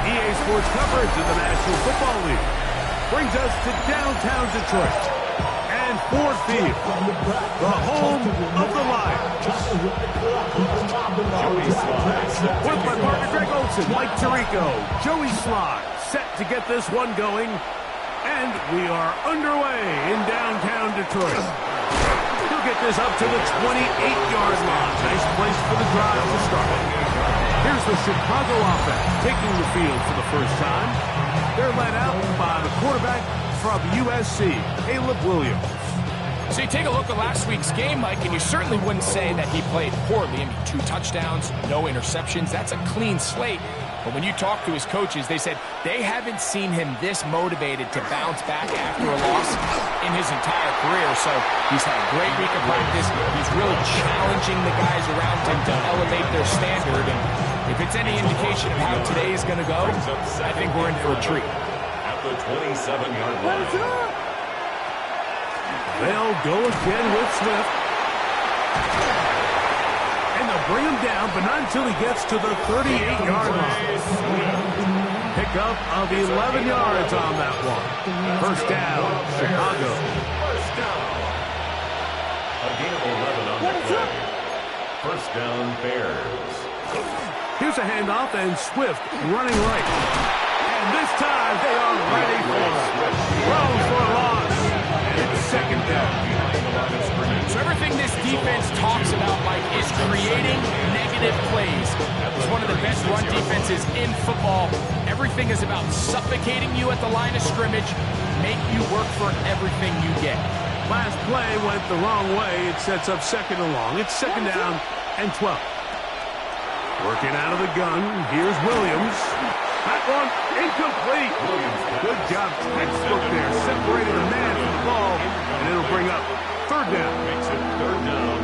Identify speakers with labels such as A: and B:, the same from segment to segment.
A: EA Sports coverage of the National Football League brings us to downtown Detroit and Ford Field, the home of the Lions. With my partner Greg Olson, Mike Tirico, Joey Sly, set to get this one going, and we are underway in downtown Detroit. He'll get this up to the 28-yard line. Nice place for the drive to start. Here's the Chicago offense taking the field for the first time. They're led out by the quarterback from USC, Caleb Williams.
B: So you take a look at last week's game, Mike, and you certainly wouldn't say that he played poorly. I mean, 2 touchdowns, no interceptions. That's a clean slate. But when you talk to his coaches, they said they haven't seen him this motivated to bounce back after a loss in his entire career. So he's had a great week of practice. He's really challenging the guys around him to elevate their standard. And if it's any indication of how today is going to go, I think we're in for a treat.
C: At the 27-yard line.
A: They'll go again with Swift. And they'll bring him down, but not until he gets to the 38-yard line. Pickup of 11 yards on that one. First down, Chicago.
C: First down. A gain of 11 on the play. First down, Bears.
A: Here's a handoff, and Swift running right. And this time they are ready for it. Throws for a loss. And it's second down.
B: So everything this defense talks about, Mike, is creating negative plays. It's one of the best run defenses in football. Everything is about suffocating you at the line of scrimmage, make you work for everything you get.
A: Last play went the wrong way. It sets up second and long. It's second down and 12. Working out of the gun, here's Williams. That one incomplete. Good job, textbook there, separating the man from the ball, and it'll bring up third down.
C: Makes it third down.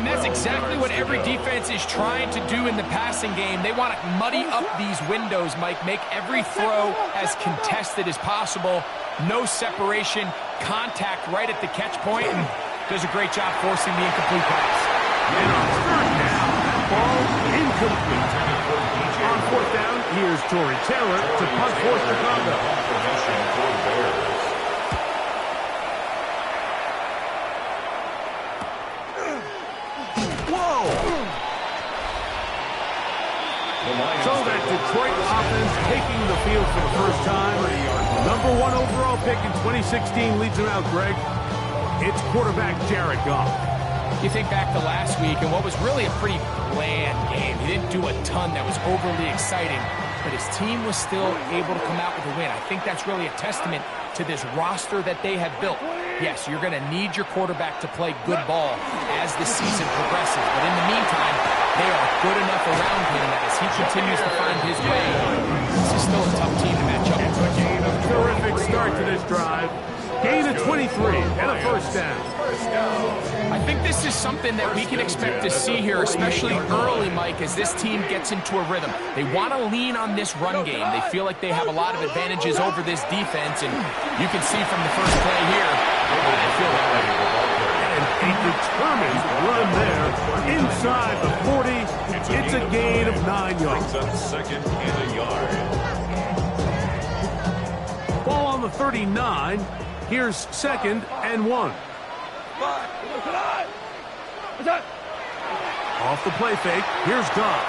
B: And that's exactly what every defense is trying to do in the passing game. They want to muddy up these windows, Mike, make every throw as contested as possible. No separation, contact right at the catch point, and does a great job forcing the incomplete pass.
A: And on third down, that ball incomplete. On fourth down, here's Torrey Taylor to punt for Chicago. Whoa! So that Detroit offense taking the field for the first time. Number 1 overall pick in 2016 leads them out, Greg. It's quarterback Jared Goff.
B: You think back to last week and what was really a pretty bland game. He didn't do a ton that was overly exciting, but his team was still able to come out with a win. I think that's really a testament to this roster that they have built. Yes, you're going to need your quarterback to play good ball as the season progresses, but in the meantime, they are good enough around him that as he continues to find his way, this is still a tough team to match up with.
A: Terrific start to this drive. Gain of 23 and a first down.
B: I think this is something that we can expect to see here, especially early, Mike, as this team gets into a rhythm. They want to lean on this run game. They feel like they have a lot of advantages over this defense, and you can see from the first play here, they feel that way.
A: And a determined run there inside the 40. It's a gain of 9 yards.
C: Second and a yard.
A: Ball on the 39. Here's second and 1. Off the play fake. Here's Goff.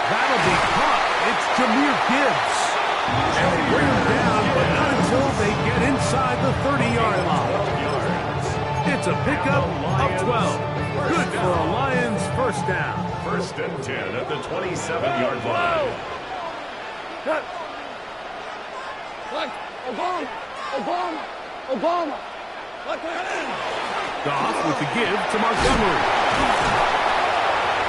A: That'll be caught. It's Jahmyr Gibbs. And they bring him down, but not until they get inside the 30-yard line. It's a pickup of 12. Good for a Lions first down.
C: First and 10 at the 27-yard line.
A: Obama. Goff with the give to Montgomery.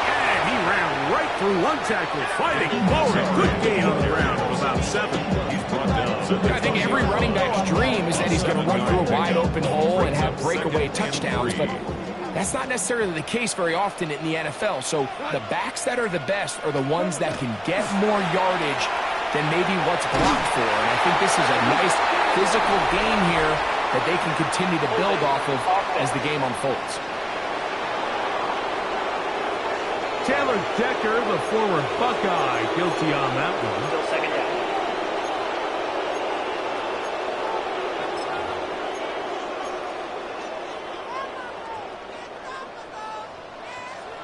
A: And he ran right through one tackle, fighting forward. Good gain on the ground of about 7. He's brought down.
B: I think every running back's dream is that he's going to run through a wide open hole and have breakaway touchdowns, but that's not necessarily the case very often in the NFL. So the backs that are the best are the ones that can get more yardage than maybe what's blocked for. And I think this is a nice physical game here that they can continue to build off of as the game unfolds.
A: Taylor Decker, the former Buckeye, guilty on that one.
D: Still second down.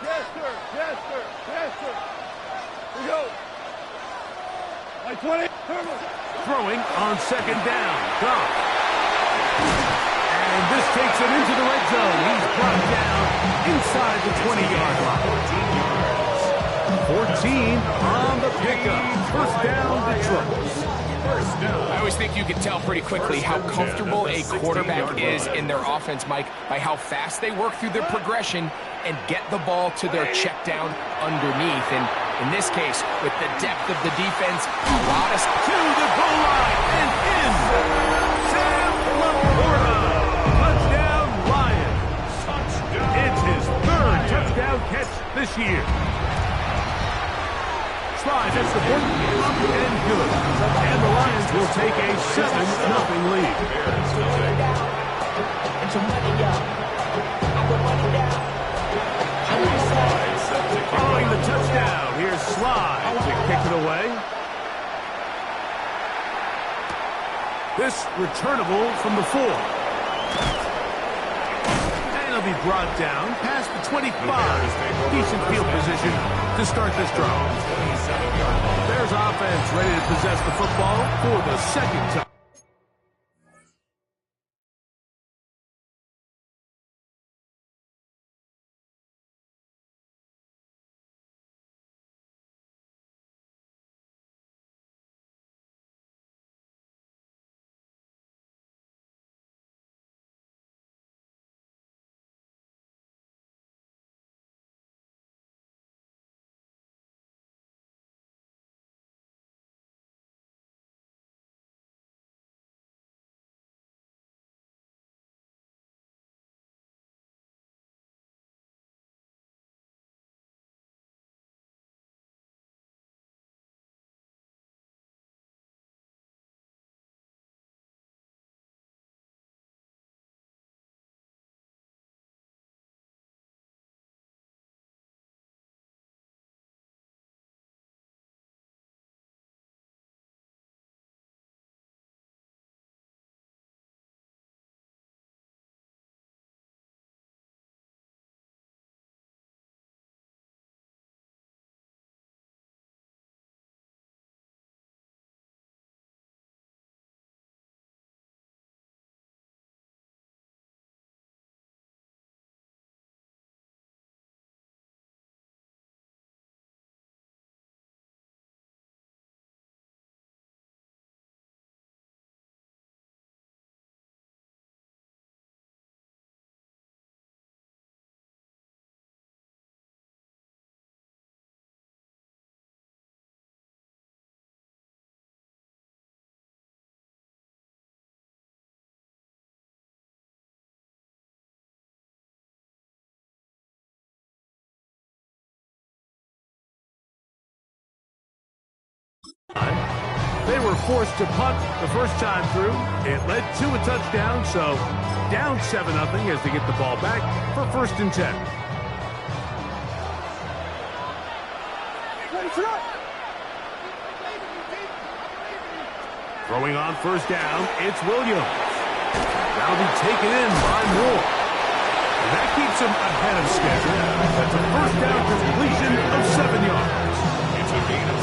A: Yes, sir. Yes, sir. Yes, sir. We go. Like 20. Throwing on second down. Goff. And this takes him into the red zone. He's brought down inside the 20-yard line. 14 on the pickup. First down, Detroit.
B: I always think you can tell pretty quickly how comfortable a quarterback is in their offense, Mike, by how fast they work through their progression and get the ball to their check down underneath. And in this case, with the depth of the defense, a lot of...
A: To the goal line and in. Sam Laporta. Touchdown, Lions. It's his third touchdown catch this year. Slide hits the point, and good. And the Lions will take a 7-0 lead. Following the touchdown, here's Slide to kick it away. This returnable from the 4. And he'll be brought down past the 25. Decent field position to start this drive. There's offense ready to possess the football for the second time. They were forced to punt the first time through. It led to a touchdown, so down 7-0 as they get the ball back for 1st and 10. Throwing on first down, it's Williams. That'll be taken in by Moore. And that keeps him ahead of schedule. That's a first down completion of 7 yards.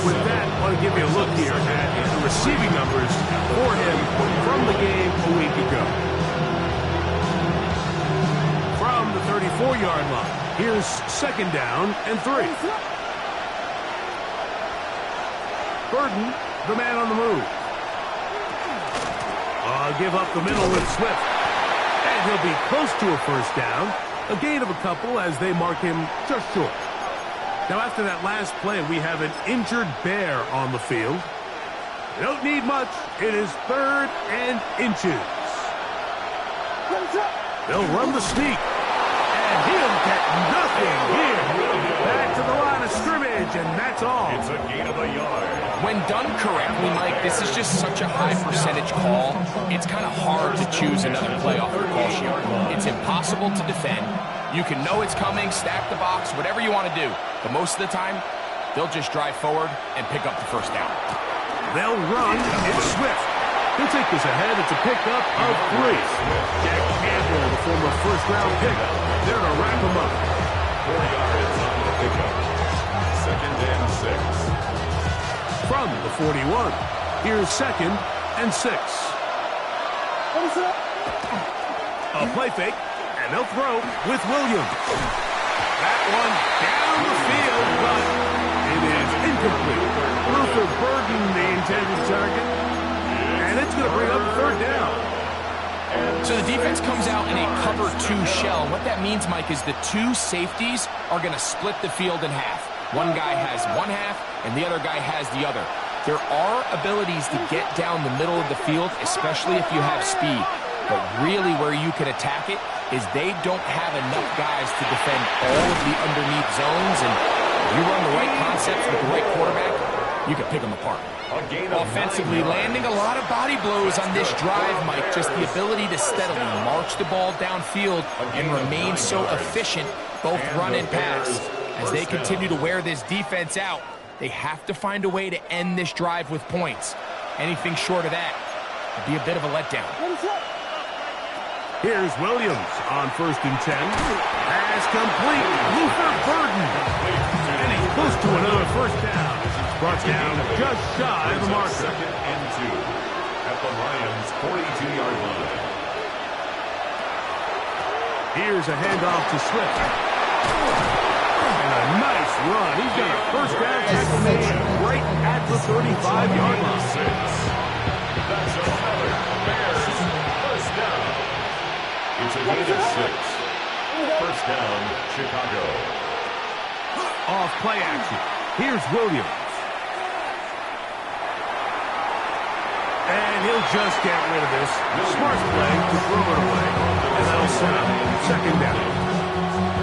A: With that, I want to give you a look here at the receiving numbers for him from the game a week ago. From the 34-yard line, here's 2nd down and 3. Burden, the man on the move. Give up the middle with Swift. And he'll be close to a first down. A gain of a couple as they mark him just short. Now, after that last play, we have an injured Bear on the field. They don't need much. It is 3rd and inches. They'll run the sneak. And he'll get nothing here. Back to the line of scrimmage, and that's all.
C: It's a gain of a yard.
B: When done correctly, Mike, this is just such a high percentage call. It's kind of hard to choose another play off the call sheet. It's impossible to defend. You can know it's coming, stack the box, whatever you want to do. But most of the time, they'll just drive forward and pick up the first down.
A: They'll run. It's Swift. He'll take this ahead. It's a pickup of 3. Jack Campbell, the former first-round pick, there to wrap him up.
C: 4 yards on the pickup. 2nd and 6.
A: From the 41, here's 2nd and 6. A play fake, and they'll throw with Williams. That one down the field, but it is incomplete. Luther Burden, the intended target, and it's going to bring up 3rd down.
B: So the defense comes out in a cover 2 shell. What that means, Mike, is the 2 safeties are going to split the field in half. One guy has one half, and the other guy has the other. There are abilities to get down the middle of the field, especially if you have speed. But really where you can attack it is they don't have enough guys to defend all of the underneath zones. And if you run the right concepts with the right quarterback, you can pick them apart. Offensively, landing a lot of body blows on this drive, Mike. Just the ability to steadily march the ball downfield and remain so efficient, both run and pass. As they continue to wear this defense out, they have to find a way to end this drive with points. Anything short of that would be a bit of a letdown.
A: Here's Williams on 1st and 10. Pass complete. Luther Burden. And he's close to another 1st down. Brought down just shy of the marker.
C: 2nd and 2 at the Lions' 42-yard line.
A: Here's a handoff to Swift. And a nice run. He's got a 1st down tackle made right at the 35-yard line.
C: That's another Bears 1st down. It's a gain of 6. 1st down, Chicago.
A: Off play action. Here's Williams. And he'll just get rid of this. Smart play to throw it away. And that'll set up 2nd down.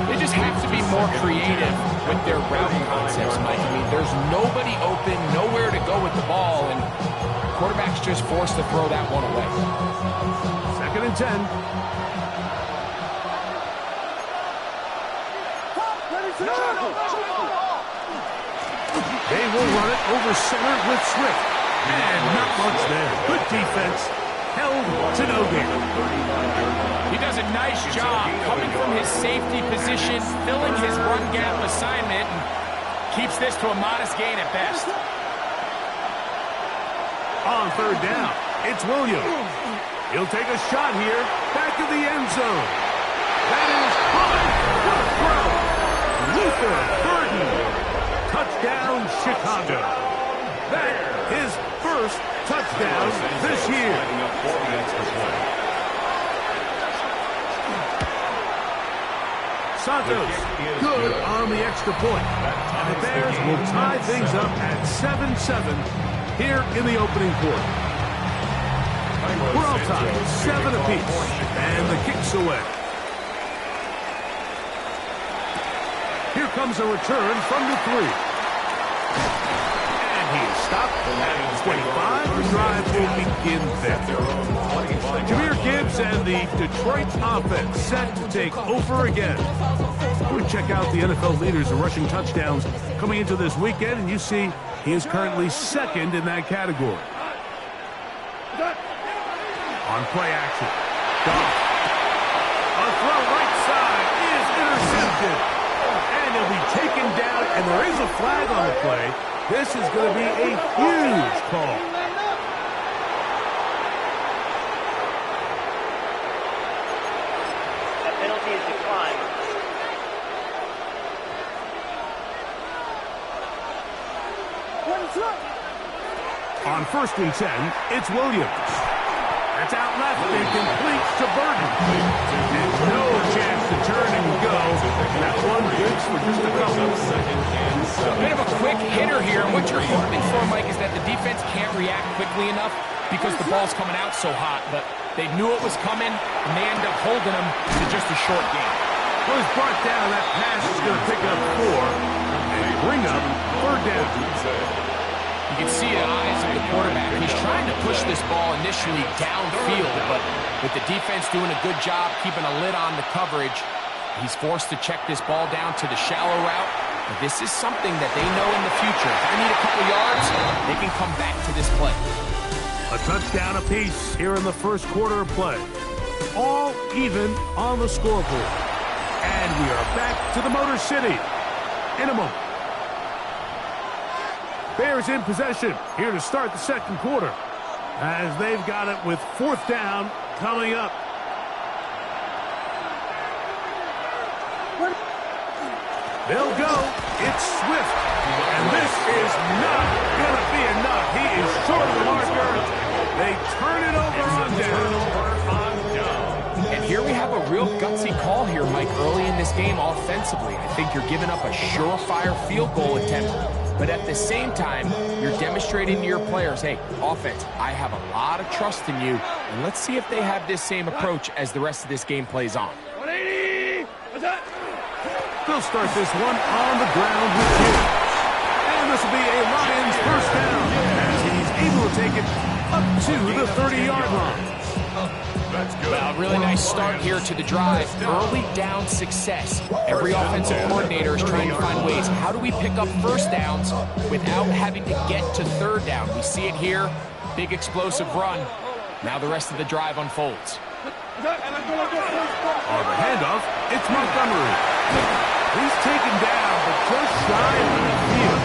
B: They just have to be more creative with their route concepts, Mike. I mean, there's nobody open, nowhere to go with the ball, and quarterback's just forced to throw that one away.
A: 2nd and 10. They will run it over center with Swift. And not much there. Good defense. Held to no gain.
B: He does a nice job coming from his safety position, filling his run gap assignment, and keeps this to a modest gain at best.
A: On 3rd down, it's Williams. He'll take a shot here. Back of the end zone. That is high. What a throw. Luther Burden. Touchdown, Chicago. That is 1st touchdown this year. Santos, good on the extra point. And the Bears will tie things up at 7-7 here in the opening quarter. We're all tied, 7 apiece, and the kick's away. Here comes a return from the 3. He's stopped at 25. The drive will begin there. Jahmyr Gibbs and the Detroit offense set to take over again. We check out the NFL leaders in rushing touchdowns coming into this weekend, and you see he is currently 2nd in that category. On play action. Goff. A throw right side is intercepted. And he'll be taken down, and there is a flag on the play. This is going to be a huge call.
D: That penalty is declined.
A: On 1st and 10, it's Williams. That's out left and complete to Burden. And no chance to turn and go. That one good for just a couple.
B: A bit of a quick hitter here, and what you're hoping for, Mike, is that the defense can't react quickly enough because the ball's coming out so hot. But they knew it was coming, and they end up holding them to just a short game.
A: Well, it's brought down. That pass is going to pick up 4 and bring up 3rd down.
B: You can see the eyes of the quarterback. He's trying to push this ball initially downfield, but with the defense doing a good job keeping a lid on the coverage, he's forced to check this ball down to the shallow route. But this is something that they know in the future. If they need a couple yards, they can come back to this play.
A: A touchdown apiece here in the first quarter of play. All even on the scoreboard. And we are back to the Motor City in a moment. Bears in possession here to start the second quarter, as they've got it with fourth down coming up. They'll go. It's Swift. And this is not going to be enough. He is short of the marker. They turn it over on down.
B: And here we have a real gutsy call here, Mike, early in this game offensively. I think you're giving up a surefire field goal attempt. But at the same time, you're demonstrating to your players, hey, offense, I have a lot of trust in you. And let's see if they have this same approach as the rest of this game plays on.
A: 180. They'll start this one on the ground with Gibbs. And this will be a Lions first down as he's able to take it up to the 30-yard line.
B: Well, really nice start here to the drive. Early down success. Every offensive coordinator is trying to find ways. How do we pick up first downs without having to get to third down? We see it here. Big explosive run. Now the rest of the drive unfolds.
A: On the handoff, it's Montgomery. He's taken down, but just shy of the field.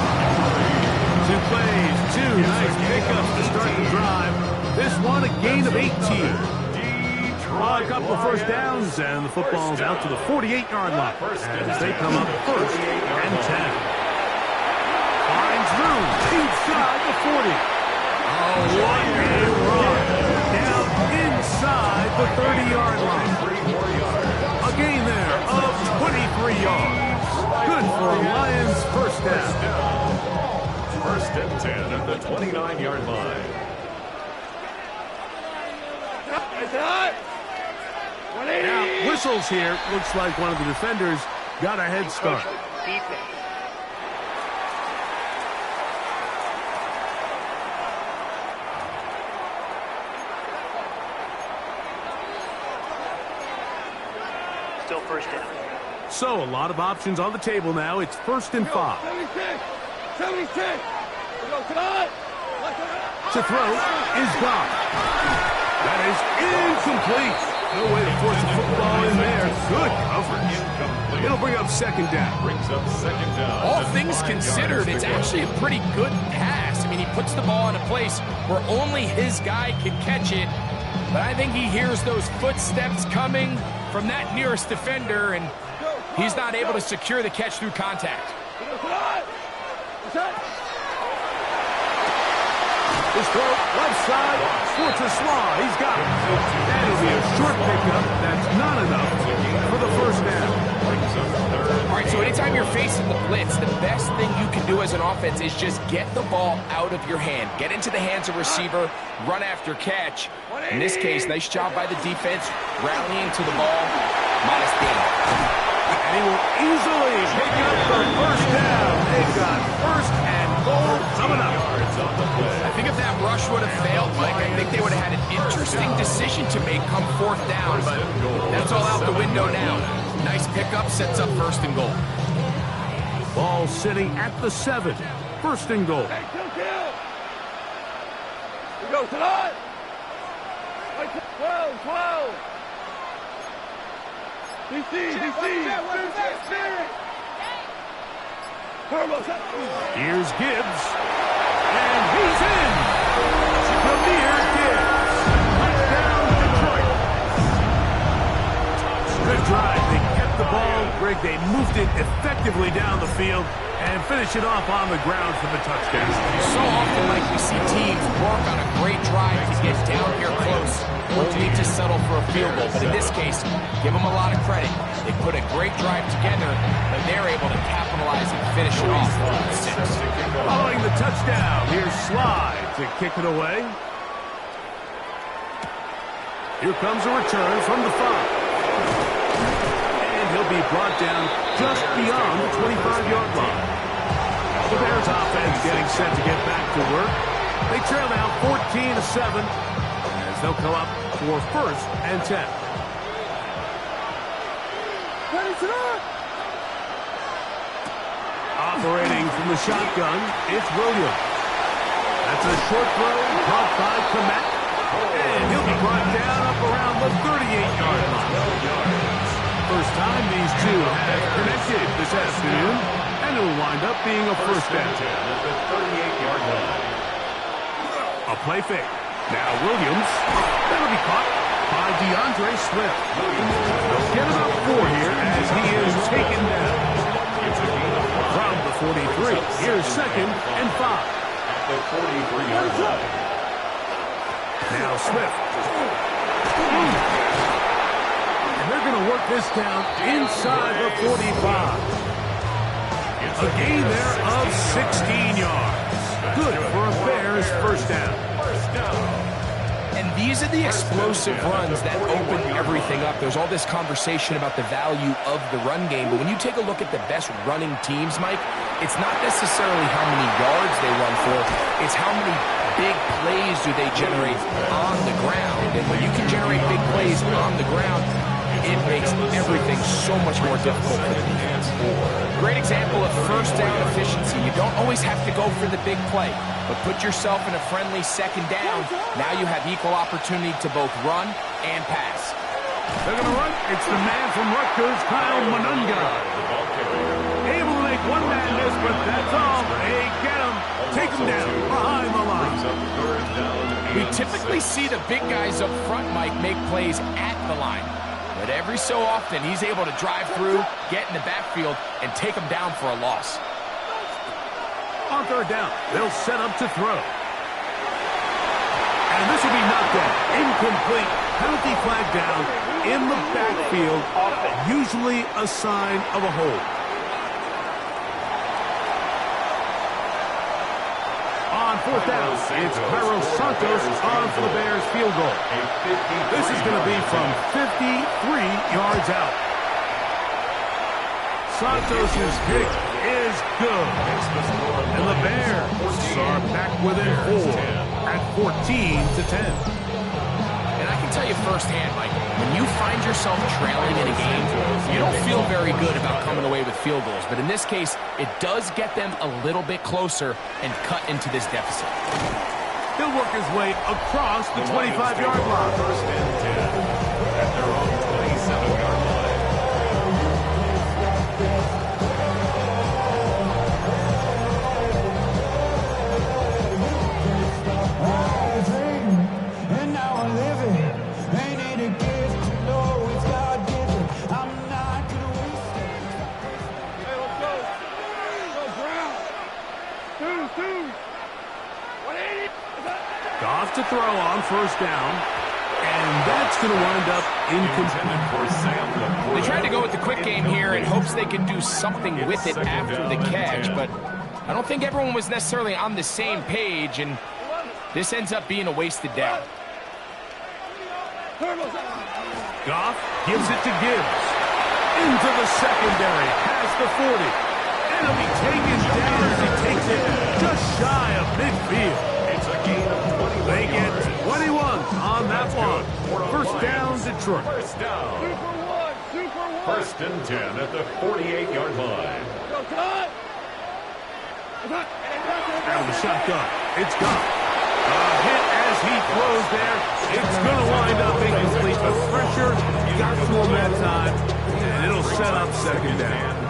A: 2 plays, 2 nice pickups to start the drive. This one, a gain of 18. A couple of first downs, and the football's out to the 48-yard line as they come up first and 10. Finds room inside the 40. Oh, what a run. Down inside the 30-yard line. A gain there of 23 yards. Good for a Lions first down.
C: First and 10 at the 29-yard line.
A: Now, whistles here. Looks like one of the defenders got a head start.
D: Still first down.
A: So, a lot of options on the table now. It's 1st and 5.
D: 76.
A: To throw is gone. That is incomplete. No way to force the football in there. Good coverage. It'll bring up second down.
B: All things considered, it's actually a pretty good pass. I mean, he puts the ball in a place where only his guy can catch it. But I think he hears those footsteps coming from that nearest defender, and he's not able to secure the catch through contact.
A: His throw, left side, Schwartz a slaw. He's got it. That'll be a short pickup. That's not enough for the first down.
B: All right, so anytime you're facing the blitz, the best thing you can do as an offense is just get the ball out of your hand. Get into the hands of receiver, run after catch. In this case, nice job by the defense, rallying to the ball. Modest gain.
A: And he will easily pick up the first down. They've got first and goal coming up.
B: I think if that rush would have failed, Mike, I think they would have had an interesting decision to make come fourth down, but that's all out the window now. Nice pickup, sets up first and goal.
A: Ball sitting at the 7. First and goal.
D: We go tonight. 12. DC.
A: Here's Gibbs. And he's in. Jameer Gibbs. Touchdown, Detroit. Good drive. They kept the ball. Greg, they moved it effectively down the field and finish it off on the ground for the touchdown.
B: So often, like we see teams work on a great drive to get down here close, only to settle for a field goal. But in this case, give them a lot of credit. They put a great drive together, but they're able to capitalize and finish it off with 6.
A: Following the touchdown, here's Slide to kick it away. Here comes a return from the 5. And he'll be brought down just beyond the 25-yard line. The Bears offense getting set to get back to work. They trail now 14-7 as they'll come up for 1st and 10. Operating from the shotgun, it's Williams. That's a short throw, caught by Komet. And he'll be brought down up around the 38-yard line. First time these two have connected this afternoon, and it'll wind up being a 1st and 10
C: at the 38-yard line.
A: A play fake. Now Williams. That'll be caught by DeAndre Swift. They'll get about 4 here as he is taken down. From the 43, here's 2nd and 5.
C: At the 43-yard line.
A: Now Swift. And they're going to work this down inside the 45. A gain there of 16 yards. Good for a Bears 1st down.
B: And these are the explosive runs that open everything up. There's all this conversation about the value of the run game, but when you take a look at the best running teams, Mike, it's not necessarily how many yards they run for, it's how many big plays do they generate on the ground. And when you can generate big plays on the ground, it makes everything so much more difficult for the defense. Great example of 1st down efficiency. You don't always have to go for the big play, but put yourself in a friendly 2nd down. Now you have equal opportunity to both run and pass.
A: They're going to run. It's the man from Rutgers, Kyle Monunga. Able to make one man miss, but that's all. They get him. Take him down behind the line.
B: We typically see the big guys up front, Mike, make plays at the line. But every so often, he's able to drive through, get in the backfield, and take him down for a loss.
A: On 3rd down, they'll set up to throw. And this will be knocked down. Incomplete. Penalty flag down in the backfield. Usually a sign of a hold. On 4th down, it's Cairo Santos on for the Bears field goal. This is going to be from 53 yards out. Santos' kick is good. And the Bears are back within 4 at 14-10.
B: And I can tell you firsthand, Mike, when you find yourself trailing in a game, you don't feel very good about coming away with field goals. But in this case, it does get them a little bit closer and cut into this deficit.
A: He'll work his way across the 25-yard line.
C: 1st and 10 at their own 27-yard line.
A: Goff to throw on 1st down, and that's going to wind up incomplete.
B: They tried to go with the quick game here in hopes they can do something with it after the catch, but I don't think everyone was necessarily on the same page, and this ends up being a wasted down.
A: Goff gives it to Gibbs. Into the secondary, past the 40. And he'll be taken down as he takes it just shy of midfield.
C: It's a gain of 21.
A: They get 21 on that one. 1st down, Detroit.
C: 1st down. 1st and 10 at the 48-yard line.
A: Out of the shotgun, it's Goff. A hit as he throws there. It's going to wind up incomplete, but pressure got to him that time, and it'll set up 2nd down.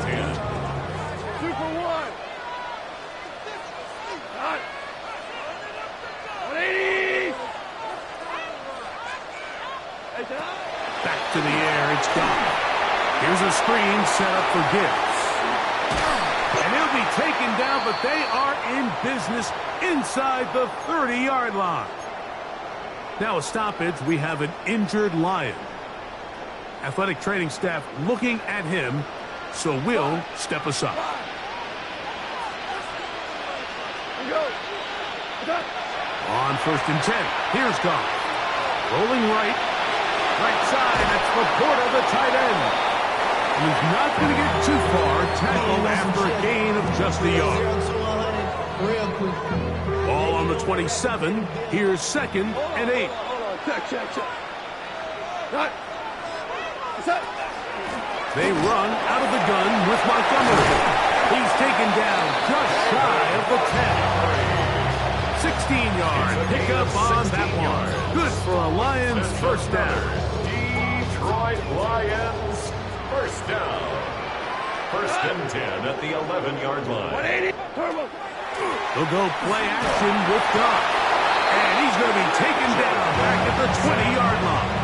A: Back to the air, it's Goff. Here's a screen set up for Gibbs. And he'll be taken down, but they are in business inside the 30-yard line. Now a stoppage, we have an injured Lion. Athletic training staff looking at him, so we'll step aside. On 1st and 10, here's Goff. Rolling right side, that's Laporta, the tight end. He's not going to get too far, tackled after a gain of just a yard. Ball on the 27. Here's 2nd and 8.
D: Hold on. Check. Right. Set.
A: They run out of the gun with Montgomery. He's taken down just shy of the 10. 16-yard pickup on that one. Good for a Lions first down.
C: Detroit Lions first down. 1st and 10 at the 11-yard line.
D: 180. Turbo.
A: They'll go play action with Goff. And he's going to be taken down back at the 20-yard line.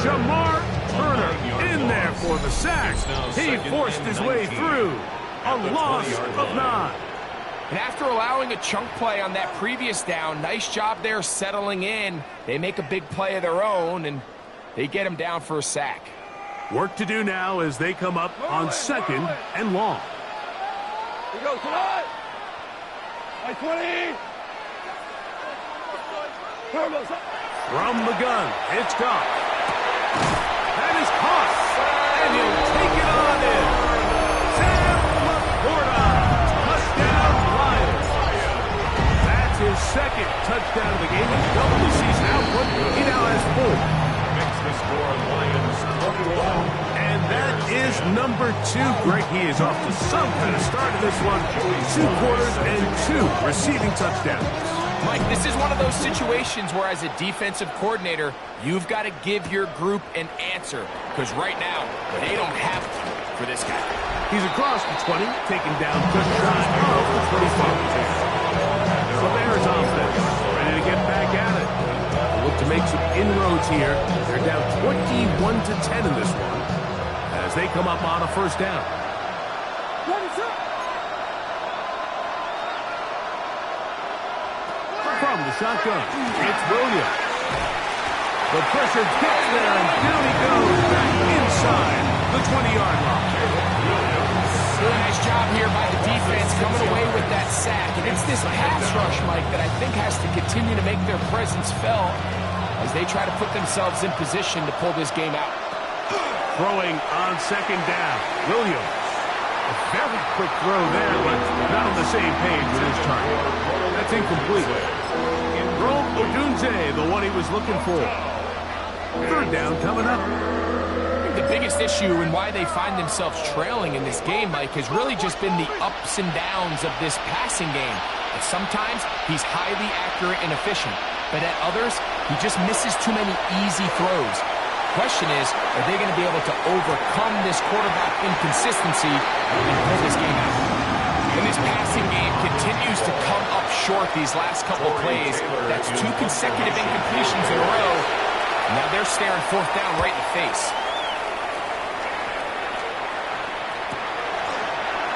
A: Shamar Turner in there for the sack. He forced his way through. A loss of 9.
B: And after allowing a chunk play on that previous down, nice job there settling in. They make a big play of their own, and they get him down for a sack.
A: Work to do now as they come up on 2nd and long.
D: We go tonight. 20. Turbo. Set.
A: From the gun, it's Goff. That is caught, and he'll take it on in. Sam Laporta, touchdown Lions. That's his 2nd touchdown of the game. He's doubled the season output. He now has 4.
C: Makes the score Lions 21.
A: And that is number 2. Greg, he is off to some kind of start in this one. 2 quarters and 2 receiving touchdowns.
B: Mike, this is one of those situations where as a defensive coordinator, you've got to give your group an answer. Because right now, they don't have one for this guy.
A: He's across the 20, taken down just shy of the 25. So there's offense, ready to get back at it. Look to make some inroads here. They're down 21-10 in this one as they come up on a first down. From the shotgun, it's Williams. The pressure gets there, and down he goes back inside the 20-yard line.
B: Nice job here by the defense coming away with that sack. And it's this pass rush, Mike, that I think has to continue to make their presence felt as they try to put themselves in position to pull this game out.
A: Throwing on 2nd down, Williams. A very quick throw there, but not on the same page with his target. That's incomplete. Rome Odunze, the one he was looking for. 3rd down coming up.
B: The biggest issue and why they find themselves trailing in this game, Mike, has really just been the ups and downs of this passing game. And sometimes he's highly accurate and efficient, but at others, he just misses too many easy throws. Question is, are they going to be able to overcome this quarterback inconsistency and pull this game out? And this passing game continues to come up short these last couple plays. That's 2 consecutive incompletions in a row. Now they're staring 4th down right in the face.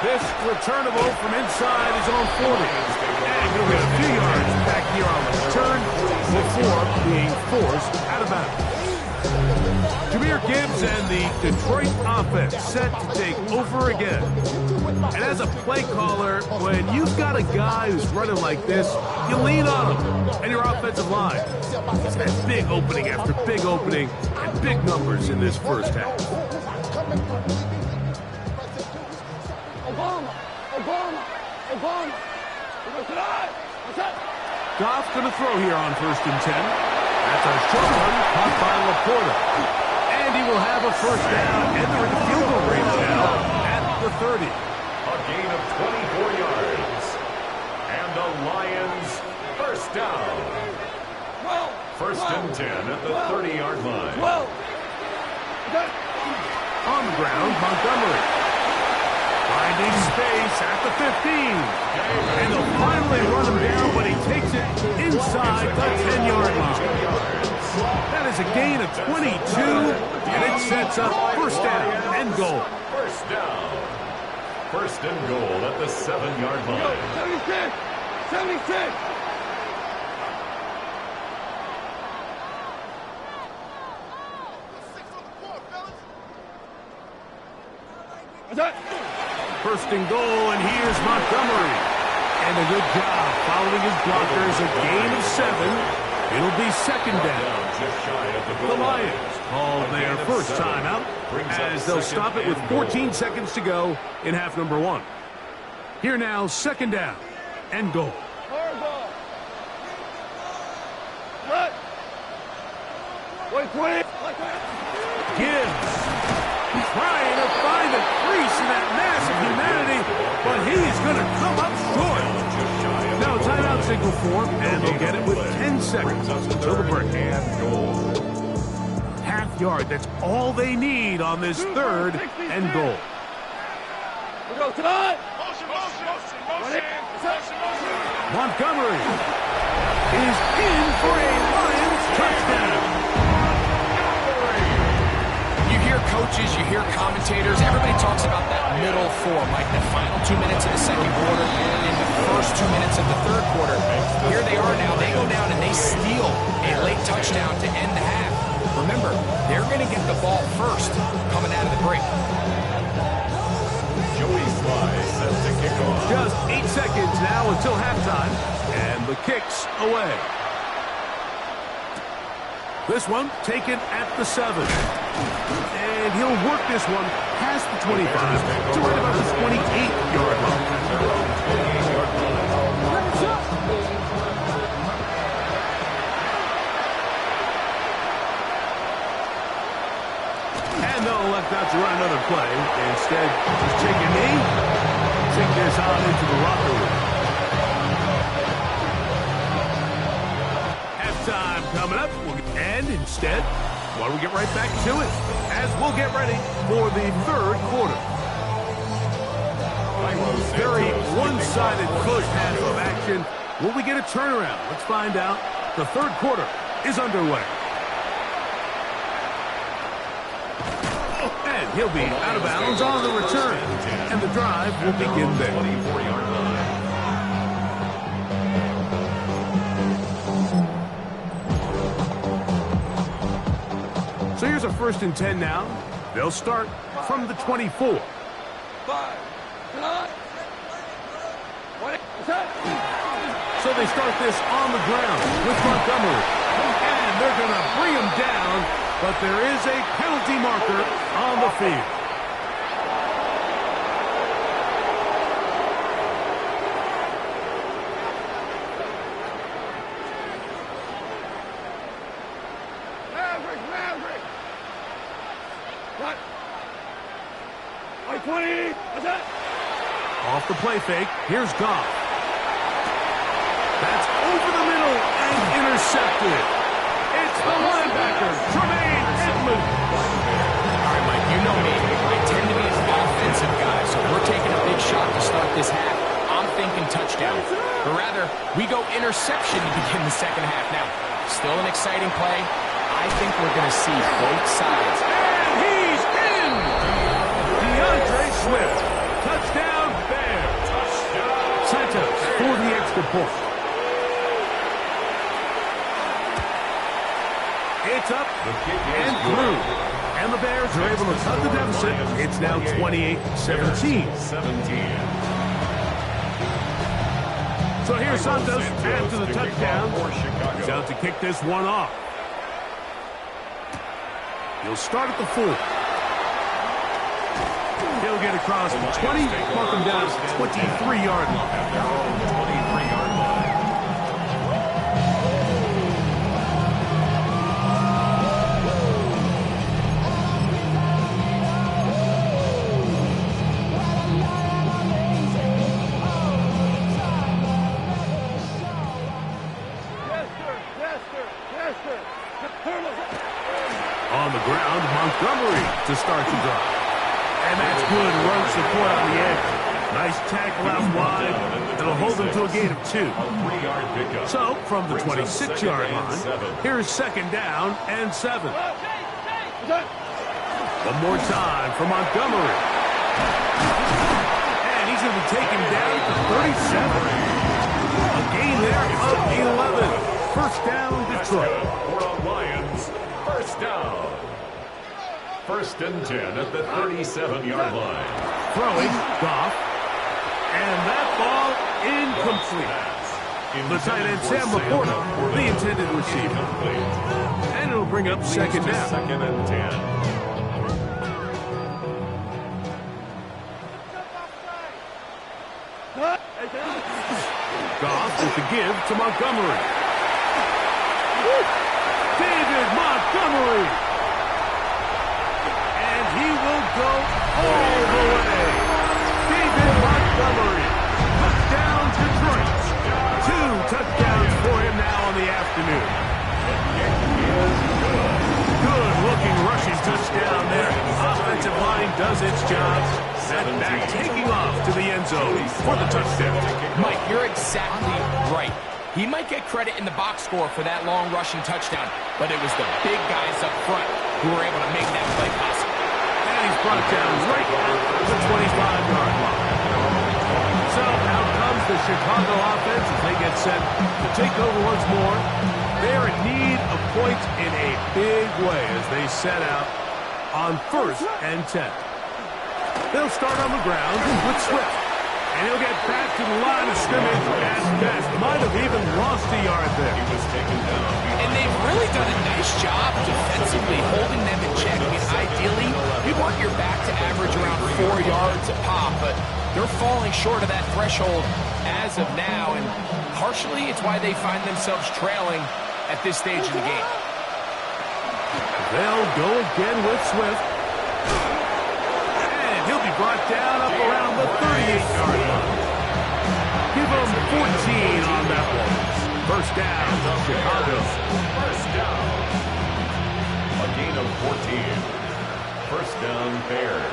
A: This returnable from inside his own 40. And he'll get a few yards back here on the return before being forced out of bounds. Jameer Gibbs and the Detroit offense set to take over again. And as a play caller, when you've got a guy who's running like this, you lean on him and your offensive line. He's had big opening after big opening and big numbers in this first half. Goff going to throw here on 1st and 10. That's a short one caught by Laporta. And he will have a first down, and they're in field goal range now at the 30.
C: A gain of 24 yards. And the Lions first down. 1st and 10 at the 30-yard line.
A: On the ground, Montgomery. Finding space at the 15. And they'll finally run him down, but he takes it inside the 10-yard line. That is a gain of 22, and it sets up first down and goal.
C: First down. 1st and goal at the 7-yard line.
D: 76! 76!
A: First and goal, and here's Montgomery. And a good job following his blockers, a gain of 7. It'll be 2nd down. The Lions call their first timeout as they'll stop it with 14 seconds to go in half number 1. Here now, 2nd down. and goal.
D: Horrible. What? Wait, 20.
A: Gibbs trying to find a crease in that mass of humanity, but he's going to come up short. Now timeout signal form, and they'll get it with 10 seconds until the break.
C: And goal.
A: Half yard, that's all they need on this third and goal.
D: We go tonight.
A: Montgomery is in for a Lions touchdown.
B: You hear coaches, you hear commentators, everybody talks about that middle four, Mike, the final 2 minutes of the second quarter and in the first 2 minutes of the third quarter. Here they are now. They go down and they steal a late touchdown to end the half. Remember, they're going to get the ball first coming out of the break.
C: Joey Sly set to kick off.
A: Just 8 seconds now until halftime, and the kick's away. This one taken at the 7. And he'll work this one past the 25 to right about the 28-yard line. And they'll elect not to run another play. Instead, just take a knee, take this on into the locker room. Halftime coming up. And instead, why don't we get right back to it as we'll get ready for the third quarter. Very one-sided first half of action. Will we get a turnaround? Let's find out. The third quarter is underway. And he'll be out of bounds on the return. And the drive will begin there.
C: 24-yard line.
A: So here's a 1st and 10 now. They'll start from the 24.
D: 5. Tonight.
A: So they start this on the ground with Montgomery. And they're going to bring him down, but there is a penalty marker on the field.
D: Maverick. What? 20. What's that?
A: Off the play fake, here's Goff. That's over the middle and intercepted. It's the linebacker, Tremaine Edmonds.
B: All right, Mike, you know me. I tend to be an offensive guy, so we're taking a big shot to start this half. I'm thinking touchdown. But rather, we go interception to begin the second half. Now, still an exciting play. I think we're going to see both sides.
A: And he's in! DeAndre Swift. Touchdown, Bears. Santos for the extra point. It's up and through. And the Bears are able to cut the deficit. It's now 28-17. So here's Santos after the touchdown. He's out to kick this one off. He'll start at the 4. He'll get across the 20, mark him down to the 23-yard line.
C: At their own 23-yard line.
A: On the ground, Montgomery to start the drive. And that's good run support on the edge. Nice tackle out wide. It'll hold them to a gain of 2.
C: A 3-yard pickup.
A: So, from the 26-yard line, here's 2nd down and 7. One more time for Montgomery. And he's going to be taken down to 37. A gain there of 11. First down, Detroit.
C: For the Lions, first down. 1st and 10 at the 37-yard line.
A: Throwing, Goff. And that ball incomplete. The tight end, Sam Laporta, the intended receiver. And it'll bring up 2nd down.
C: 2nd and 10.
A: with the give to Montgomery. David Montgomery. And he will go all the way. David Montgomery. Touchdown, Detroit. 2 touchdowns for him now on the afternoon. Good-looking rushing touchdown there. Offensive line does its job. Set back, taking off to the end zone for the touchdown.
B: Mike, you're exactly right. He might get credit in the box score for that long rushing touchdown, but it was the big guys up front who were able to make that play possible.
A: And he's brought down right at the 25-yard line. So out comes the Chicago offense as they get set to take over once more. They're in need of points in a big way as they set out on 1st and 10. They'll start on the ground with Swift. And he'll get back to the line of scrimmage at best. Might have even lost a yard there.
C: He was taken down.
B: And they've really done a nice job defensively holding them in check. I mean, ideally, you want your back to average around 4 yards a pop, but they're falling short of that threshold as of now, and partially it's why they find themselves trailing at this stage of the game.
A: They'll go again with Swift. And he'll be brought down up around the 38-yard line. Give him 14 on that one. First down, Chicago.
C: First down. A gain of 14. First down, Bears.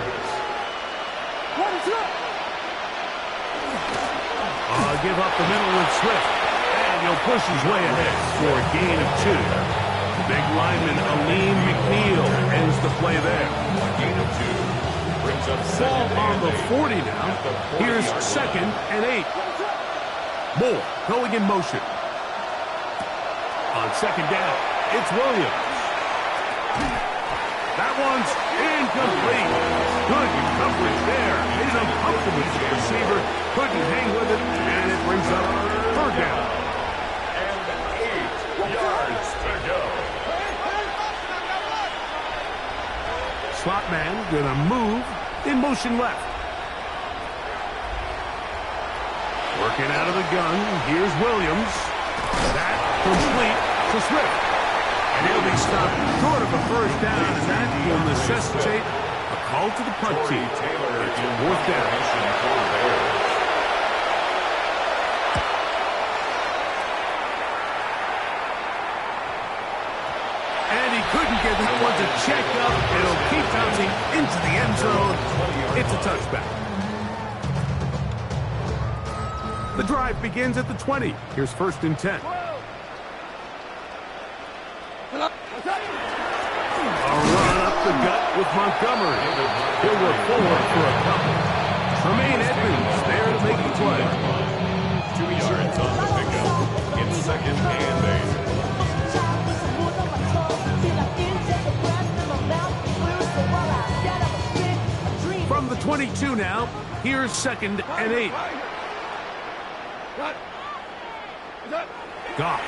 A: Give up the middle with Swift. And he'll push his way ahead for a gain of 2. The big lineman, Aleem McNeil, ends the play there.
C: A gain of 2. Brings up
A: Ball
C: second
A: on
C: and
A: the 40
C: 8.
A: now.
C: At the 40-yard
A: Here's
C: line.
A: 2nd and 8. Moore going in motion. On 2nd down, it's Williams. That one's incomplete. Good coverage there. He's uncomfortable with the receiver. Couldn't hang with it, and it brings up 3rd down.
C: And 8 yards to go.
A: Slot man gonna move in motion left. Working out of the gun. Here's Williams. That complete to Swift. And he'll be stopped short of a 1st down, and that will necessitate a call to the punt team.
C: Taylor
A: It's
C: in
A: 4th down.
C: formation for Bears.
A: And he couldn't get that one to check up. It'll keep bouncing into the end zone. It's a touchback. The drive begins at the 20. Here's 1st and 10. A run up the gut with Montgomery. He'll work forward for a couple. Tremaine Edmonds there to make the play.
C: 2 yards on the pickup. It's 2nd and 8.
A: From the 22 now, here's 2nd and 8. Goff.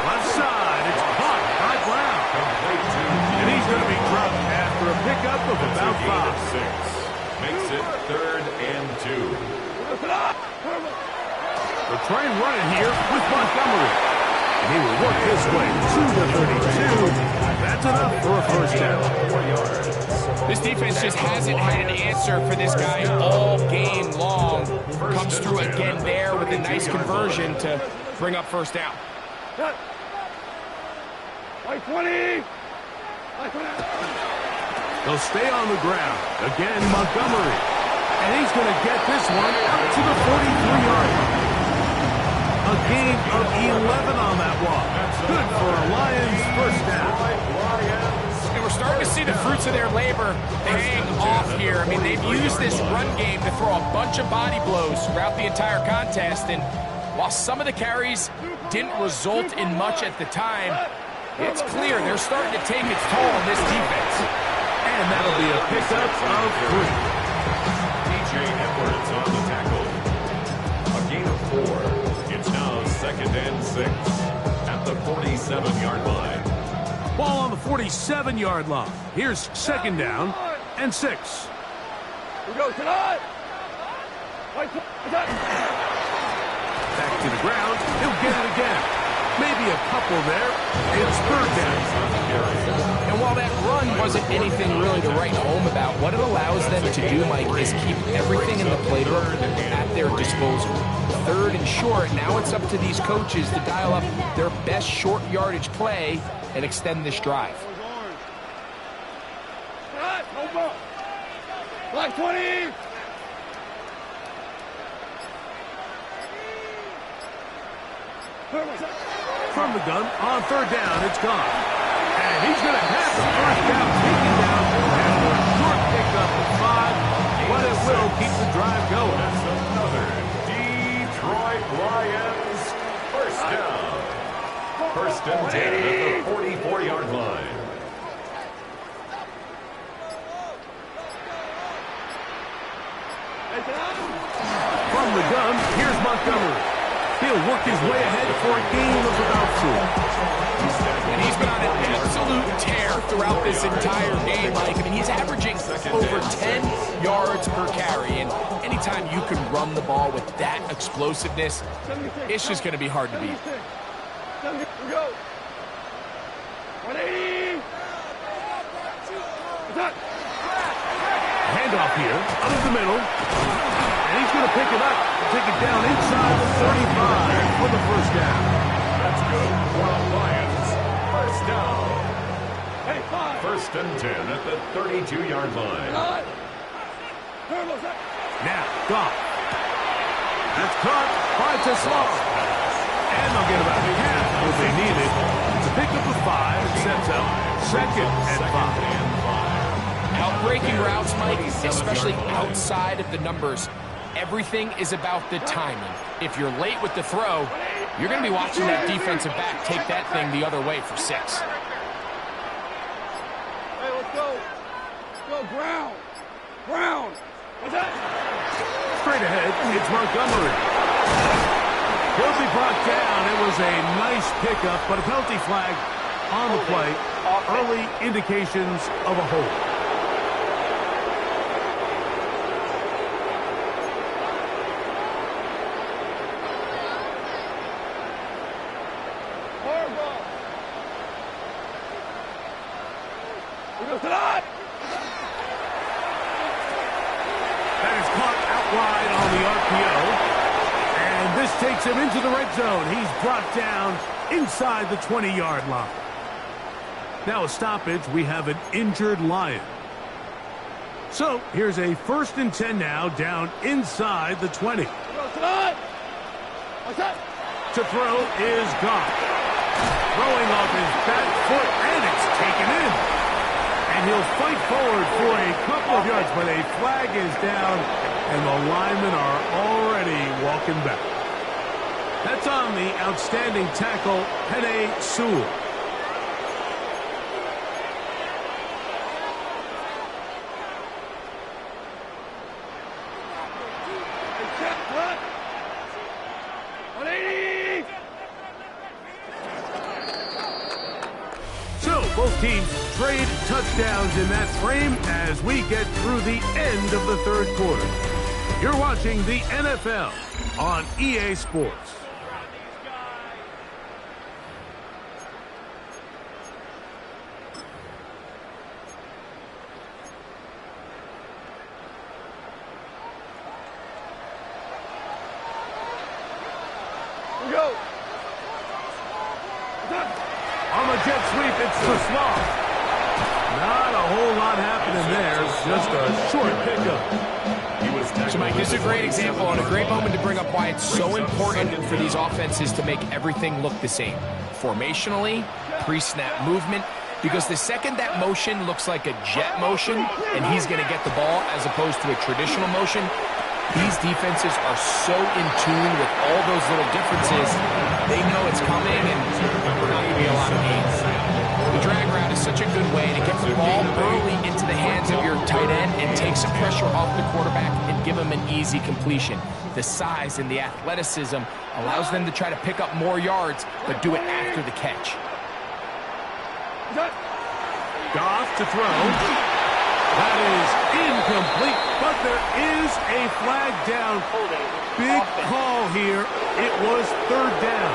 A: Left side, it's caught by Brown. And he's going to be dropped after a pickup of about 5.
C: 6. Makes it 3rd and 2.
A: They'll try and run it here with Montgomery. And he will work his way to the 32. That's enough for a 1st down.
C: 4 yards.
B: This defense just hasn't had an answer for this guy all game long. Comes through again there with a nice conversion to bring up 1st down.
D: Like 20.
A: They'll stay on the ground. Again, Montgomery. And he's going to get this one out to the 43-yard line. A gain of 11 on that walk. Good for a Lions 1st down.
B: And we're starting to see the fruits of their labor paying off here. I mean, they've used this run game to throw a bunch of body blows throughout the entire contest. And while some of the carries didn't result in much at the time, it's clear they're starting to take its toll on this defense.
A: And that'll be a pickup of 3.
C: DJ Edwards on the tackle. A gain of 4. It's now 2nd and 6 at the 47-yard line.
A: Ball on the 47-yard line. Here's 2nd down and 6.
D: We go tonight.
A: to the ground. He'll get it again. Maybe a couple there. It's third down.
B: And while that run wasn't anything really to write home about, what it allows them to do, Mike, is keep everything in the playbook at their disposal. Third and short, now it's up to these coaches to dial up their best short yardage play and extend this drive.
D: Black 20!
A: From the gun, on third down, it's gone. And he's going to have the first down taken down after a short pickup of 5, but it will keep the drive going.
C: That's another Detroit Lions first down. First and 10 at the 44-yard line.
A: From the gun, here's Montgomery. He'll work his way ahead for a gain of about 4.
B: And he's been on an absolute tear throughout this entire game, Mike. I mean, he's averaging over 10 yards per carry. And anytime you can run the ball with that explosiveness, it's just going to be hard to beat.
D: Go. 180.
A: Handoff here, out of the middle. And he's going to pick it up, take it down inside the 35 for the first down.
C: That's good for the Lions. First down.
D: Hey, 5.
C: First and 10 at the 32-yard line.
A: Now, Goff. That's caught by Tesla. And they'll get about half what they needed. It's a pickup of 5 and sets up second and 5.
B: Outbreaking routes, Mike, especially outside of the numbers, everything is about the timing. If you're late with the throw, you're going to be watching that defensive back take that thing the other way for 6.
D: Hey, let's go. Go, Brown. Brown. What's that?
A: Straight ahead, it's Montgomery. He'll be brought down. It was a nice pickup, but a penalty flag on the play. Early indications of a hold. That is caught out wide on the RPO. And this takes him into the red zone. He's brought down inside the 20-yard line. Now a stoppage. We have an injured Lion. So here's a first and 10 now, down inside the 20. To throw is Goff. Throwing off his back foot, and it's taken in. And he'll fight forward for a couple of yards, but a flag is down, and the linemen are already walking back. That's on the outstanding tackle, Penei Sewell. Both teams trade touchdowns in that frame as we get through the end of the third quarter. You're watching the NFL on EA Sports.
D: We go.
A: On the jet sweep, it's the slot. Not a whole lot happening there. Just a short pickup.
B: So, Mike, this is a great example and a great moment to bring up why it's so important for these offenses to make everything look the same. Formationally, pre-snap movement, because the second that motion looks like a jet motion and he's going to get the ball as opposed to a traditional motion, these defenses are so in tune with all those little differences. They know it's coming, and we're not going to be a lot of gains. The drag route is such a good way to get the ball early into the hands of your tight end and take some pressure off the quarterback and give him an easy completion. The size and the athleticism allows them to try to pick up more yards, but do it after the catch.
A: Goff to throw. That is incomplete, but there is a flag down. Big call here. It was third down.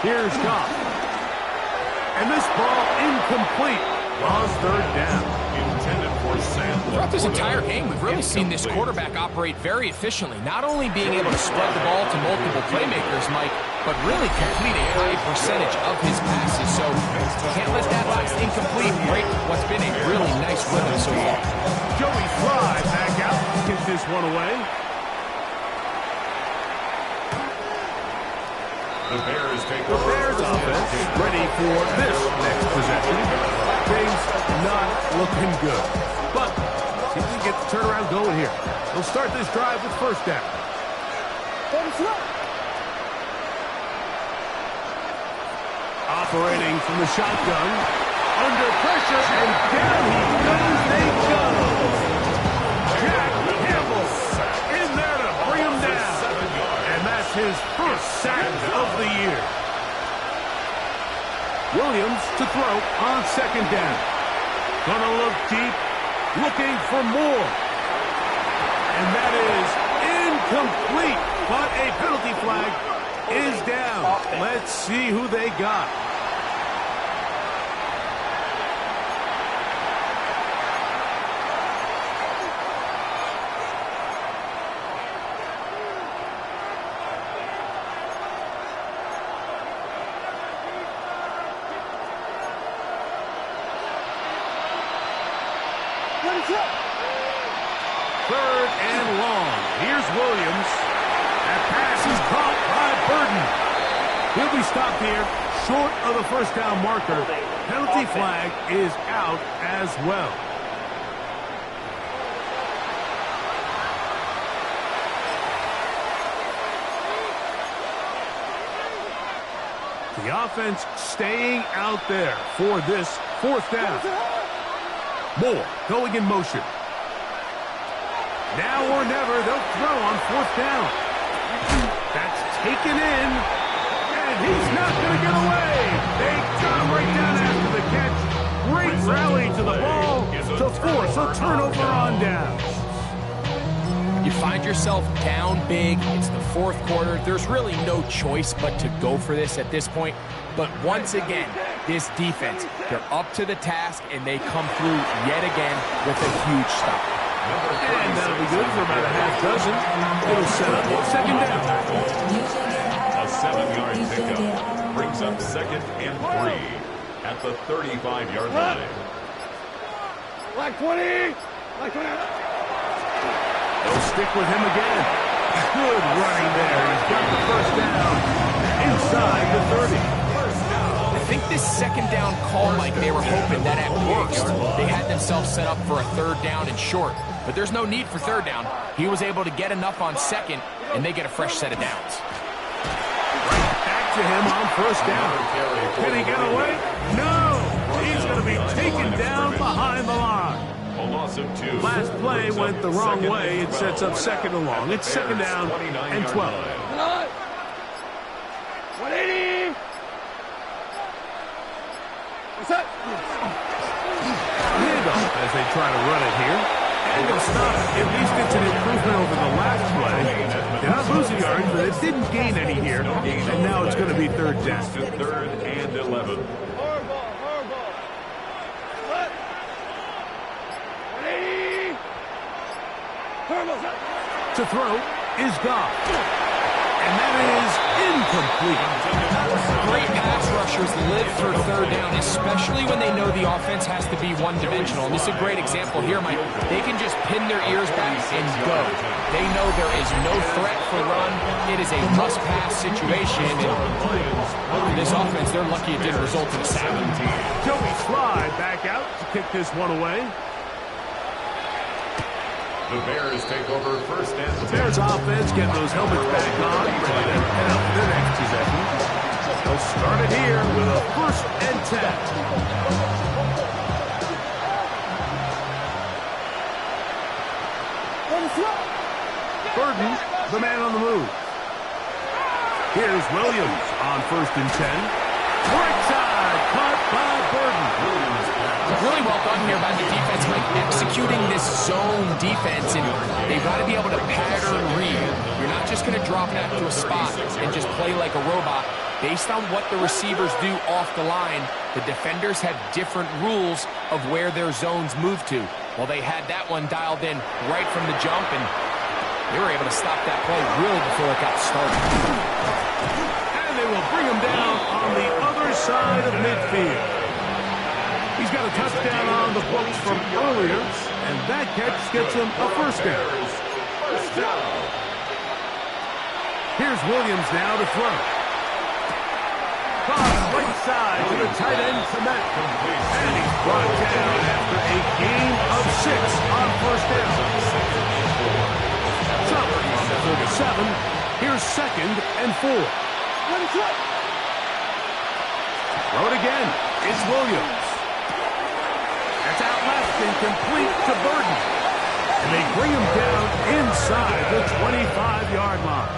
A: Here's Goff. And this ball incomplete. Ball's third down.
C: Intended for Sam.
B: Throughout this entire game, we've really seen this quarterback operate very efficiently. Not only being able to spread the ball to multiple playmakers, Mike, but really complete a high percentage of his passes. So can't let that last incomplete break what's been a really nice rhythm so far.
A: Joey Fly back out. Get this one away.
C: The Bears take
A: The Bears offense ready for this next possession. Things not looking good. But see if we can get the turnaround going here. They'll start this drive with first down. Operating from the shotgun. Under pressure, and down he goes. They go. Jack Campbell in there to bring him down. And that's his first sack of the year. Williams to throw on second down. Gonna look deep, looking for more. And that is incomplete, but a penalty flag is down. Let's see who they got. Third and long. Here's Williams. That pass is caught by Burden. He'll be stopped here short of the first down marker. Penalty flag is out as well. The offense staying out there for this fourth down. Moore going in motion. Now or never, they'll throw on fourth down. That's taken in, and he's not going to get away. They got him right down after the catch. Great rally to the ball to force a turnover on downs.
B: You find yourself down big. It's the fourth quarter. There's really no choice but to go for this at this point. But once again, this defense, they're up to the task, and they come through yet again with a huge stop.
A: And that'll be good for about a half dozen. It'll set up second down.
C: A 7-yard pickup brings up second and 3 at the 35-yard line.
D: Black 20. Black 20.
A: They'll stick with him again. Good running there. He's got the first down inside the 30.
B: I think this second down call, Mike, they were hoping that at worst they had themselves set up for a third down and short. But there's no need for third down. He was able to get enough on second, and they get a fresh set of downs.
A: Back to him on first down. Can he get away? No! He's going to be taken down behind the line.
C: A loss of 2.
A: Last play went the wrong way. It sets up second and long. It's second down and 12.
D: 180. What's that?
A: Handoff as they try to run it here. And they'll stop it. At least it's an improvement over the last play. They're not losing yards, but it didn't gain any here. And now it's going to be third down.
C: Third and 11.
D: Horrible. What? 180. Horrible.
A: To throw is Goff. And that is incomplete.
B: Great pass rushers live for third down, especially when they know the offense has to be one-dimensional. And this is a great example here, Mike. They can just pin their ears back and go. They know there is no threat for run. It is a must-pass situation. And this offense, they're lucky it didn't result in a sack.
A: Joey Slide back out to kick this one away.
C: The Bears take over first and 10.
A: Bears offense getting those helmets back on, ready to head out for their next possession. They'll start it here with a 1st and 10. Burden, the man on the move. Here's Williams on 1st and 10. Right side, caught by Burden.
B: Really well done here by the defense, like executing this zone defense, and they've got to be able to pattern read. You're not just going to drop back to a spot and just play like a robot. Based on what the receivers do off the line, the defenders have different rules of where their zones move to. Well, they had that one dialed in right from the jump, and they were able to stop that play really before it got started.
A: And they will bring him down on the other side of midfield. He's got a touchdown on the books from earlier, and that catch gets him a 1st down.
C: First down.
A: Here's Williams now to throw. Cross right side to the tight end cement. And he's brought down after a gain of 6 on 1st down. So, on the 37, here's 2nd and 4. Throw it again. It's Williams. That's out left and complete to Burden. And they bring him down inside the 25-yard line.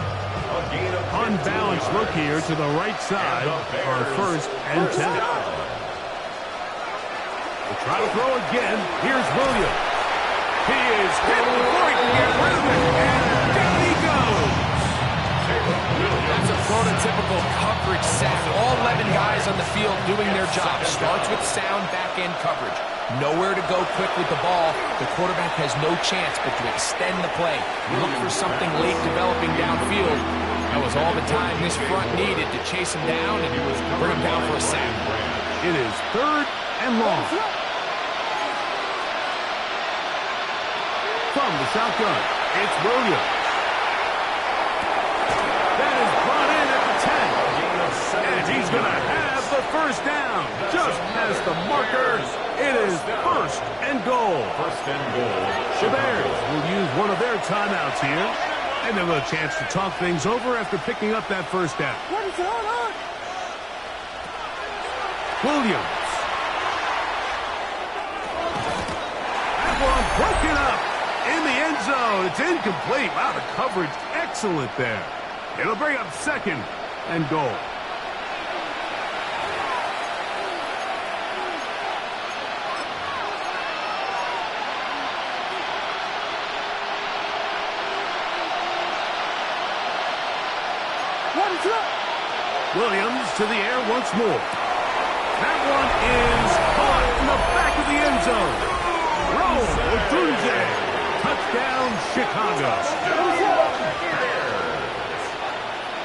A: Unbalanced look here to the right side on 1st and 10. They try to throw again. Here's Williams. He is hit before he can get rid of it. And down he goes.
B: That's a prototypical coverage sack. All 11 guys on the field doing their job. Starts with sound back-end coverage. Nowhere to go quick with the ball. The quarterback has no chance but to extend the play. Look for something late developing downfield. That was all the time this front needed to chase him down and bring him down for a sack.
A: It is 3rd and long. From the shotgun, it's Williams. That is brought in at the 10. And he's going to have the 1st down. Just past the marker. It is 1st and goal.
C: 1st and goal.
A: The Bears will use one of their timeouts here. And they'll have a chance to talk things over after picking up that 1st down.
D: What is going on?
A: Williams. That one broken up in the end zone. It's incomplete. Wow, the coverage excellent there. It'll bring up 2nd and goal. Williams to the air once more. That one is caught in the back of the end zone. Roll, Odunze. Touchdown, Chicago.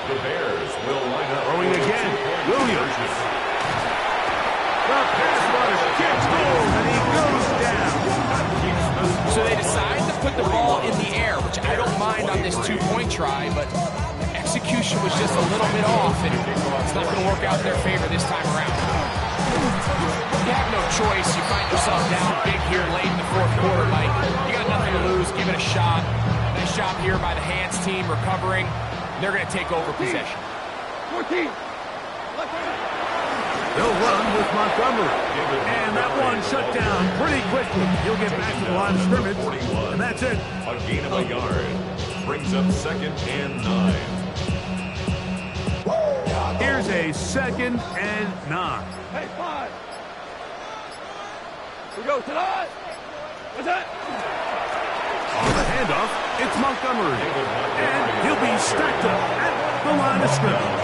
C: The Bears will line up.
A: Throwing again, Williams. The pass rush gets home, and he goes down.
B: So they decide to put the ball in the air, which I don't mind on this 2-point try, but execution was just a little bit off, and it's not going to work out in their favor this time around. You have no choice. You find yourself down big here late in the 4th quarter, Mike. You got nothing to lose. Give it a shot. Nice job here by the hands team recovering. They're going to take over possession.
D: 14.
A: They'll run with Montgomery. And that one shut down pretty quickly. He'll get back to the line of scrimmage, and that's it.
C: A gain of a yard. Brings up 2nd and 9.
A: Here's a 2nd and 9.
D: Hey, 5. We go tonight. What's that?
A: On the handoff, it's Montgomery. And he'll be stacked up at the line of scrimmage.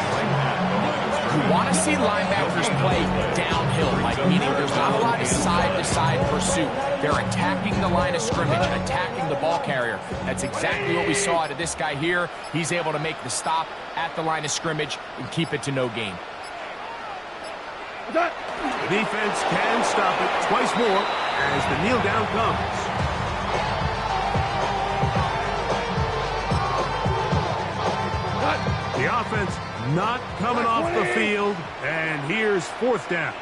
B: You want to see linebackers play downhill, like meaning there's not a lot of side-to-side pursuit. They're attacking the line of scrimmage, attacking the ball carrier. That's exactly what we saw out of this guy here. He's able to make the stop at the line of scrimmage and keep it to no gain.
A: The defense can stop it twice more as the kneel down comes. The offense not coming off the field, and here's 4th down.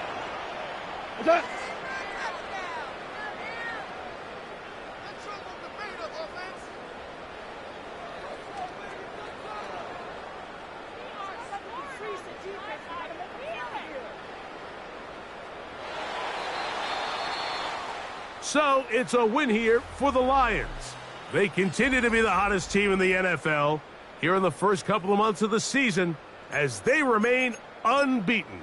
A: So it's a win here for the Lions. They continue to be the hottest team in the NFL here in the first couple of months of the season as they remain unbeaten.